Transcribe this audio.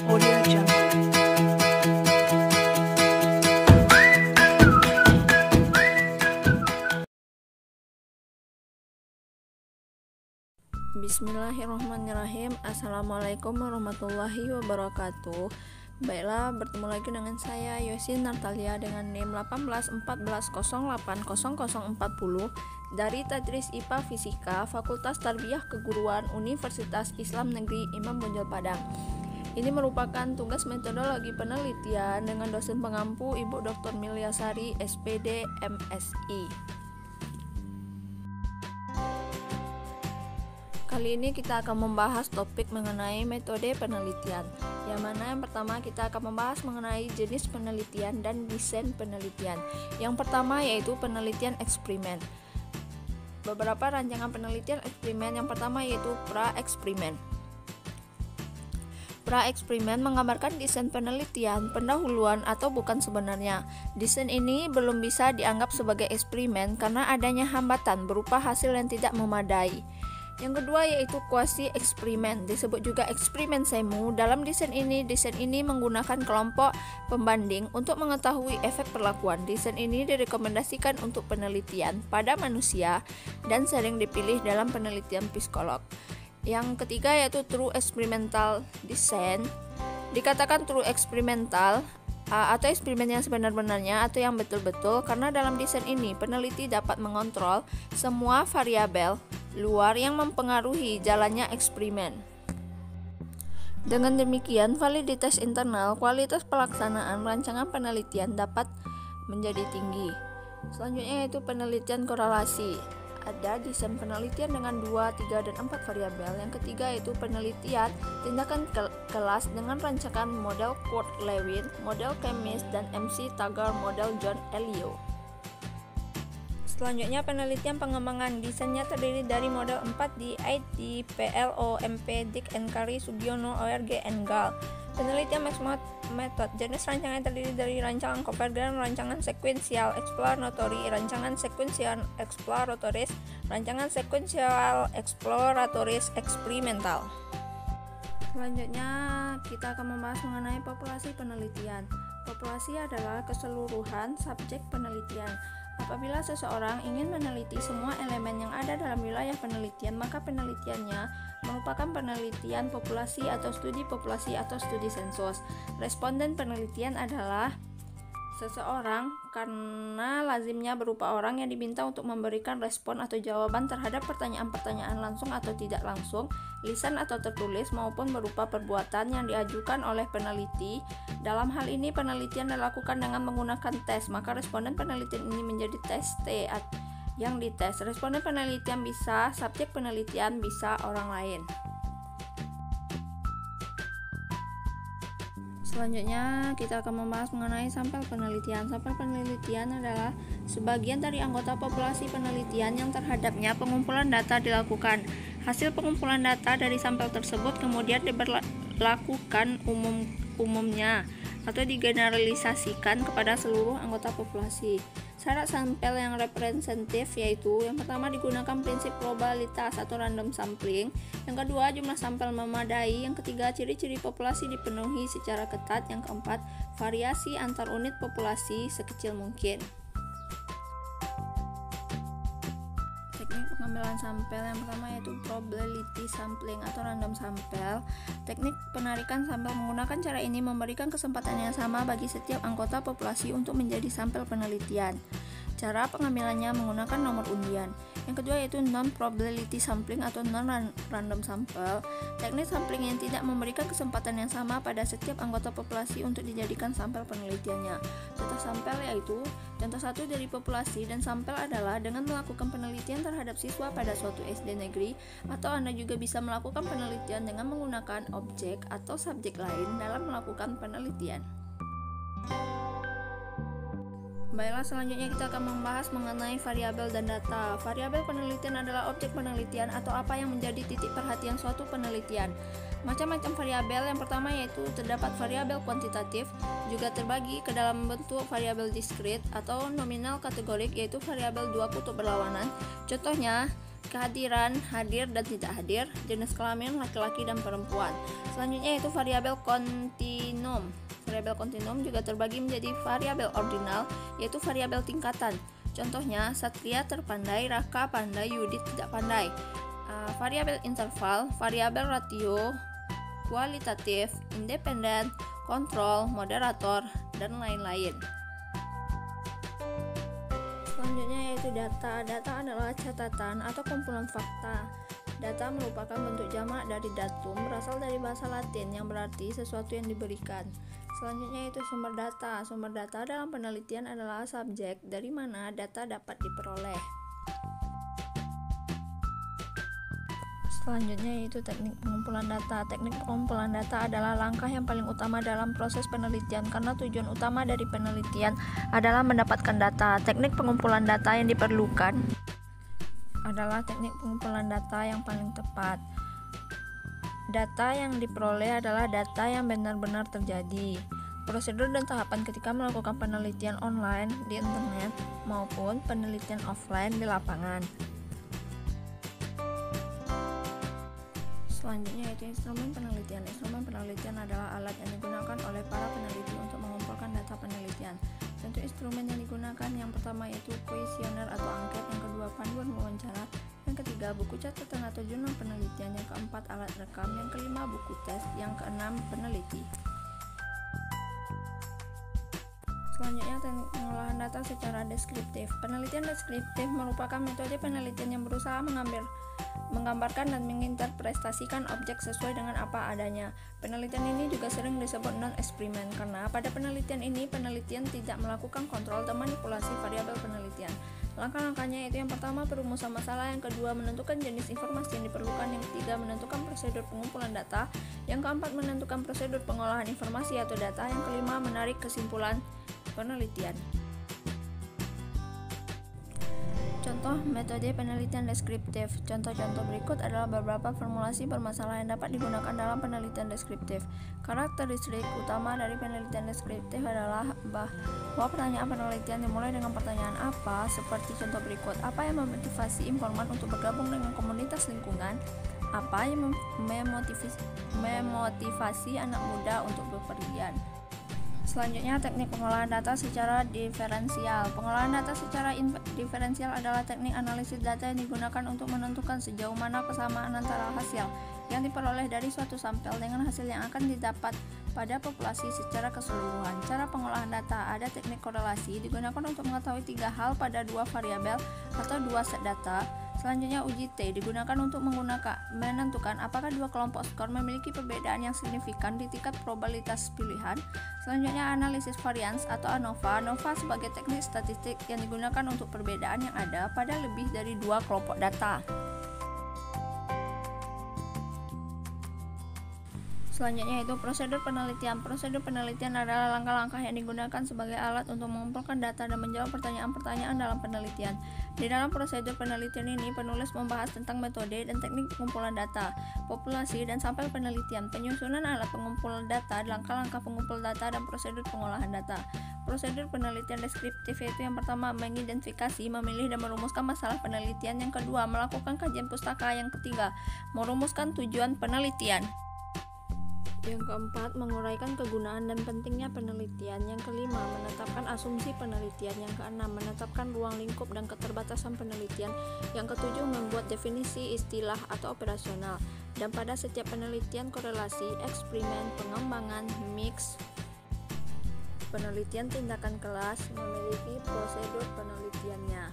Audio Jungle. Bismillahirrahmanirrahim. Assalamualaikum warahmatullahi wabarakatuh. Baiklah, bertemu lagi dengan saya Yosin Natalia dengan NIM 1814080040 dari Tadris IPA Fisika Fakultas Tarbiyah Keguruan Universitas Islam Negeri Imam Bonjol Padang. Ini merupakan tugas metodologi penelitian dengan dosen pengampu Ibu Dr. Milyasari SPD MSI. Kali ini kita akan membahas topik mengenai metode penelitian, yang mana yang pertama kita akan membahas mengenai jenis penelitian dan desain penelitian. Yang pertama yaitu penelitian eksperimen. Beberapa rancangan penelitian eksperimen, yang pertama yaitu pra-eksperimen. Pra-eksperimen menggambarkan desain penelitian, pendahuluan atau bukan sebenarnya. Desain ini belum bisa dianggap sebagai eksperimen karena adanya hambatan berupa hasil yang tidak memadai. Yang kedua yaitu kuasi eksperimen, disebut juga eksperimen semu. Dalam desain ini menggunakan kelompok pembanding untuk mengetahui efek perlakuan. Desain ini direkomendasikan untuk penelitian pada manusia dan sering dipilih dalam penelitian psikolog. Yang ketiga yaitu true experimental design. Dikatakan true experimental atau eksperimen yang sebenar-benarnya atau yang betul-betul karena dalam desain ini peneliti dapat mengontrol semua variabel luar yang mempengaruhi jalannya eksperimen. Dengan demikian, validitas internal, kualitas pelaksanaan rancangan penelitian dapat menjadi tinggi. Selanjutnya yaitu penelitian korelasi. Ada desain penelitian dengan 2, 3, dan 4 variabel. Yang ketiga yaitu penelitian tindakan kelas dengan rancangan model Kurt Lewin, model Chemis, dan MC Taggart, model John Elio. Selanjutnya penelitian pengembangan. Desainnya terdiri dari model 4D, ID, PLO, MP, Dick and Curry, Sugiono, ORG, and Gall. Penelitian mixed method. Jenis rancangan terdiri dari rancangan konvergen, rancangan sekuensial exploratory, rancangan sekuensial exploratoris, rancangan sekuensial exploratoris eksperimental. Selanjutnya kita akan membahas mengenai populasi penelitian. Populasi adalah keseluruhan subjek penelitian. Apabila seseorang ingin meneliti semua elemen yang ada dalam wilayah penelitian, maka penelitiannya merupakan penelitian populasi atau studi populasi atau studi sensus. Responden penelitian adalah seseorang karena lazimnya berupa orang yang diminta untuk memberikan respon atau jawaban terhadap pertanyaan-pertanyaan langsung atau tidak langsung, lisan atau tertulis, maupun berupa perbuatan yang diajukan oleh peneliti. Dalam hal ini penelitian dilakukan dengan menggunakan tes, maka responden penelitian ini menjadi tes T yang dites. Responden penelitian bisa subjek penelitian, bisa orang lain. Selanjutnya kita akan membahas mengenai sampel penelitian. Sampel penelitian adalah sebagian dari anggota populasi penelitian yang terhadapnya pengumpulan data dilakukan. Hasil pengumpulan data dari sampel tersebut kemudian diberlakukan umumnya atau digeneralisasikan kepada seluruh anggota populasi. Syarat sampel yang representatif yaitu yang pertama digunakan prinsip probabilitas atau random sampling, yang kedua jumlah sampel memadai, yang ketiga ciri-ciri populasi dipenuhi secara ketat, yang keempat variasi antar unit populasi sekecil mungkin. Teknik pengambilan sampel yang pertama yaitu probability sampling atau random sampel. Teknik penarikan sampel menggunakan cara ini memberikan kesempatan yang sama bagi setiap anggota populasi untuk menjadi sampel penelitian. Cara pengambilannya menggunakan nomor undian. Yang kedua yaitu non-probability sampling atau non-random sampel. Teknik sampling yang tidak memberikan kesempatan yang sama pada setiap anggota populasi untuk dijadikan sampel penelitiannya. Contoh sampel yaitu contoh satu dari populasi dan sampel adalah dengan melakukan penelitian terhadap siswa pada suatu SD negeri, atau Anda juga bisa melakukan penelitian dengan menggunakan objek atau subjek lain dalam melakukan penelitian. Baiklah, selanjutnya kita akan membahas mengenai variabel dan data. Variabel penelitian adalah objek penelitian atau apa yang menjadi titik perhatian suatu penelitian. Macam-macam variabel, yang pertama yaitu terdapat variabel kuantitatif, juga terbagi ke dalam bentuk variabel diskrit atau nominal kategorik, yaitu variabel dua kutub berlawanan. Contohnya kehadiran, hadir dan tidak hadir, jenis kelamin laki-laki dan perempuan. Selanjutnya yaitu variabel kontinum. Variabel kontinum juga terbagi menjadi variabel ordinal, yaitu variabel tingkatan. Contohnya, Satria terpandai, Raka pandai, Yudit tidak pandai. Variabel interval, variabel ratio, kualitatif, independen, kontrol, moderator, dan lain-lain. Selanjutnya yaitu data. Data adalah catatan atau kumpulan fakta. Data merupakan bentuk jamak dari datum, berasal dari bahasa Latin yang berarti sesuatu yang diberikan. Selanjutnya yaitu sumber data. Sumber data dalam penelitian adalah subjek dari mana data dapat diperoleh. Selanjutnya yaitu teknik pengumpulan data. Teknik pengumpulan data adalah langkah yang paling utama dalam proses penelitian karena tujuan utama dari penelitian adalah mendapatkan data. Teknik pengumpulan data yang diperlukan adalah teknik pengumpulan data yang paling tepat. Data yang diperoleh adalah data yang benar-benar terjadi. Prosedur dan tahapan ketika melakukan penelitian online di internet maupun penelitian offline di lapangan. Selanjutnya yaitu instrumen penelitian. Instrumen penelitian adalah alat yang digunakan oleh para peneliti untuk mengumpulkan data penelitian. Contoh instrumen yang digunakan yang pertama yaitu kuesioner atau angket, yang kedua panduan wawancara, yang ketiga buku catatan atau jurnal penelitian, yang keempat alat rekam, yang kelima buku tes, yang keenam peneliti. Selanjutnya teknik pengolahan data secara deskriptif. Penelitian deskriptif merupakan metode penelitian yang berusaha menggambarkan dan menginterpretasikan objek sesuai dengan apa adanya. Penelitian ini juga sering disebut non-eksperimen karena pada penelitian ini penelitian tidak melakukan kontrol dan manipulasi variabel penelitian. Langkah-langkahnya itu yang pertama perumusan masalah, yang kedua menentukan jenis informasi yang diperlukan, yang ketiga menentukan prosedur pengumpulan data, yang keempat menentukan prosedur pengolahan informasi atau data, yang kelima menarik kesimpulan penelitian. Contoh metode penelitian deskriptif. Contoh-contoh berikut adalah beberapa formulasi permasalahan yang dapat digunakan dalam penelitian deskriptif. Karakteristik utama dari penelitian deskriptif adalah bahwa pertanyaan penelitian dimulai dengan pertanyaan apa, seperti contoh berikut. Apa yang memotivasi informan untuk bergabung dengan komunitas lingkungan? Apa yang memotivasi anak muda untuk bepergian? Selanjutnya teknik pengolahan data secara diferensial. Pengolahan data secara diferensial adalah teknik analisis data yang digunakan untuk menentukan sejauh mana persamaan antara hasil yang diperoleh dari suatu sampel dengan hasil yang akan didapat pada populasi secara keseluruhan. Cara pengolahan data, ada teknik korelasi digunakan untuk mengetahui 3 hal pada 2 variabel atau 2 set data. Selanjutnya uji T digunakan untuk menentukan apakah 2 kelompok skor memiliki perbedaan yang signifikan di tingkat probabilitas pilihan. Selanjutnya analisis varians atau ANOVA. ANOVA sebagai teknik statistik yang digunakan untuk perbedaan yang ada pada lebih dari 2 kelompok data. Selanjutnya yaitu prosedur penelitian. Prosedur penelitian adalah langkah-langkah yang digunakan sebagai alat untuk mengumpulkan data dan menjawab pertanyaan-pertanyaan dalam penelitian. Di dalam prosedur penelitian ini, penulis membahas tentang metode dan teknik pengumpulan data, populasi, dan sampel penelitian, penyusunan alat pengumpulan data, langkah-langkah pengumpul data, dan prosedur pengolahan data. Prosedur penelitian deskriptif yaitu yang pertama mengidentifikasi, memilih, dan merumuskan masalah penelitian, yang kedua melakukan kajian pustaka, yang ketiga merumuskan tujuan penelitian, yang keempat menguraikan kegunaan dan pentingnya penelitian, yang kelima menetapkan asumsi penelitian, yang keenam menetapkan ruang lingkup dan keterbatasan penelitian, yang ketujuh membuat definisi istilah atau operasional, dan pada setiap penelitian korelasi, eksperimen, pengembangan, mix, penelitian tindakan kelas memiliki prosedur penelitiannya.